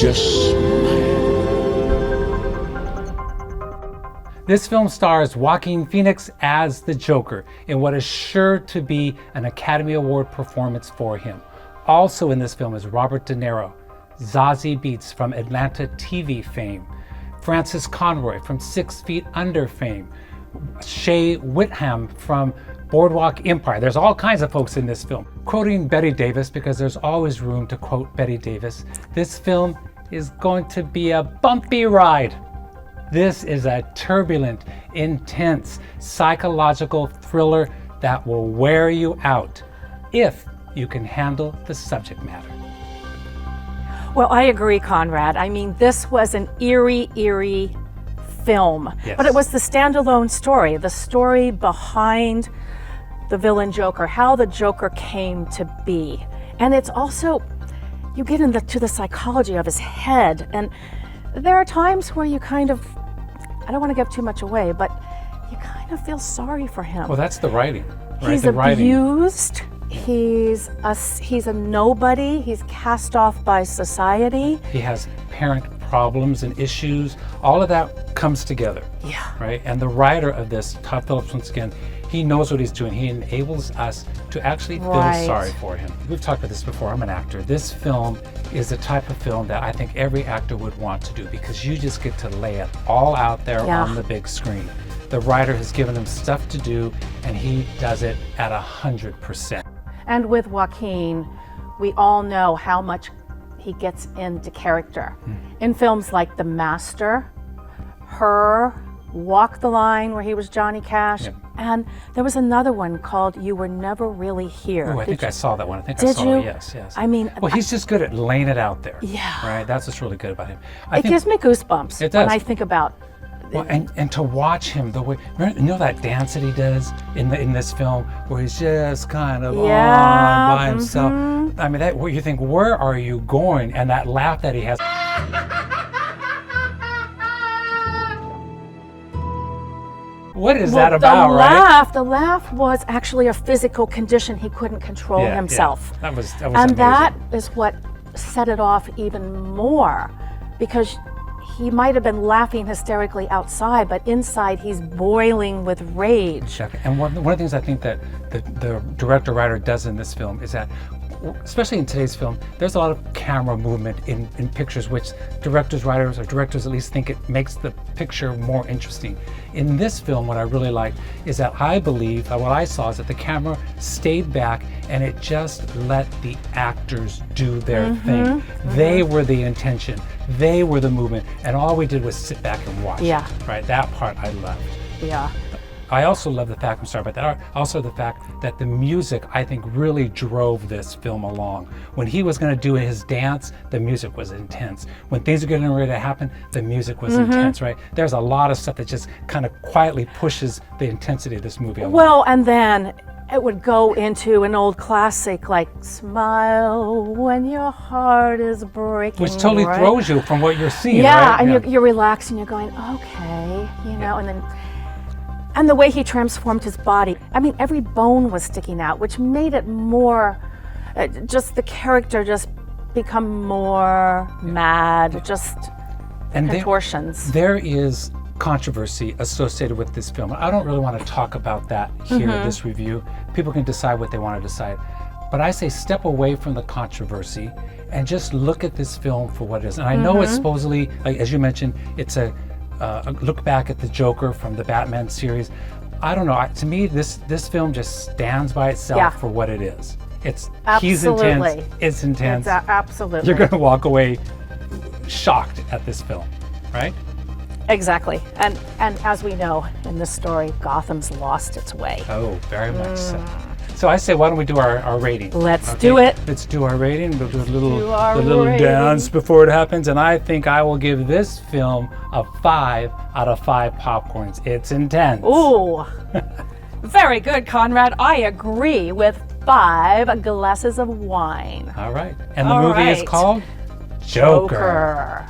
just smile. This film stars Joaquin Phoenix as the Joker in what is sure to be an Academy Award performance for him. Also in this film is Robert De Niro, Zazie Beetz from Atlanta TV fame, Frances Conroy from 6 Feet Under fame, Shea Whigham from Boardwalk Empire. There's all kinds of folks in this film. Quoting Bette Davis, because there's always room to quote Bette Davis, this film is going to be a bumpy ride. This is a turbulent, intense, psychological thriller that will wear you out if you can handle the subject matter. Well, I agree, Conrad. I mean, this was an eerie film, Yes. but it was the standalone story, the story behind the villain Joker, how the Joker came to be. And it's also, you get into the psychology of his head, and there are times where you kind of, I don't want to give too much away, but you kind of feel sorry for him. Well, that's the writing, right? He's the writing. abused. He's a nobody. He's cast off by society. He has parent problems and issues. All of that comes together. Yeah. Right? And the writer of this, Todd Phillips, once again, he knows what he's doing. He enables us to actually feel Right. sorry for him. We've talked about this before. I'm an actor. This film is the type of film that I think every actor would want to do, because you just get to lay it all out there Yeah. on the big screen. The writer has given him stuff to do, and he does it at 100%. And with Joaquin, we all know how much he gets into character. In films like The Master, Her, Walk the Line, where he was Johnny Cash, Yep. and there was another one called You Were Never Really Here. Oh, I think I saw that one. I think I Did saw you? it. Yes, yes. I mean, well, he's just good at laying it out there. Yeah. Right? That's what's really good about him. it gives me goosebumps It when does. I think about. Well, and to watch him the way, you know that dance that he does in this film, where he's just kind of Yeah, on by himself. I mean, that where you think, where are you going? And that laugh that he has. What is that about, right? The laugh was actually a physical condition. He couldn't control Yeah, himself. yeah. That was And amazing. that is what set it off even more, because he might have been laughing hysterically outside, but inside he's boiling with rage. Exactly. And one of the things I think that the director-writer does in this film is that, especially in today's film, there's a lot of camera movement in pictures, which directors, writers, or directors at least think it makes the picture more interesting. In this film, what I really like is that I believe, what I saw is that the camera stayed back and it just let the actors do their thing. They were the intention, they were the movement, and all we did was sit back and watch. Yeah. Right, that part I loved. Yeah. I also love the fact, I'm sorry about that, also the fact that the music, I think, really drove this film along. When he was going to do his dance, the music was intense. When things are getting ready to happen, the music was intense, right? There's a lot of stuff that just kind of quietly pushes the intensity of this movie along. Well, and then it would go into an old classic like Smile When Your Heart Is Breaking. Which totally right? throws you from what you're seeing, Yeah, right? and you're relaxing, you're going, okay, you know, and the way he transformed his body. I mean, every bone was sticking out, which made it more, just the character just become more mad, just And contortions. There is controversy associated with this film. I don't really want to talk about that here in this review. People can decide what they want to decide. But I say step away from the controversy and just look at this film for what it is. And I know it's supposedly, like, as you mentioned, it's a look back at the Joker from the Batman series. I don't know. To me, this film just stands by itself Yeah. for what it is. He's Absolutely. intense. It's intense. Absolutely. You're going to walk away shocked at this film, right? Exactly. And as we know in this story, Gotham's lost its way. Oh, very much so. So I say, why don't we do our rating? Let's do it. Let's do our rating. We'll do do our a little rating. dance before it happens. And I think I will give this film a 5 out of 5 popcorns. It's intense. Ooh. Very good, Conrad. I agree with 5 glasses of wine. All right. And the All movie is right. called Joker. Joker.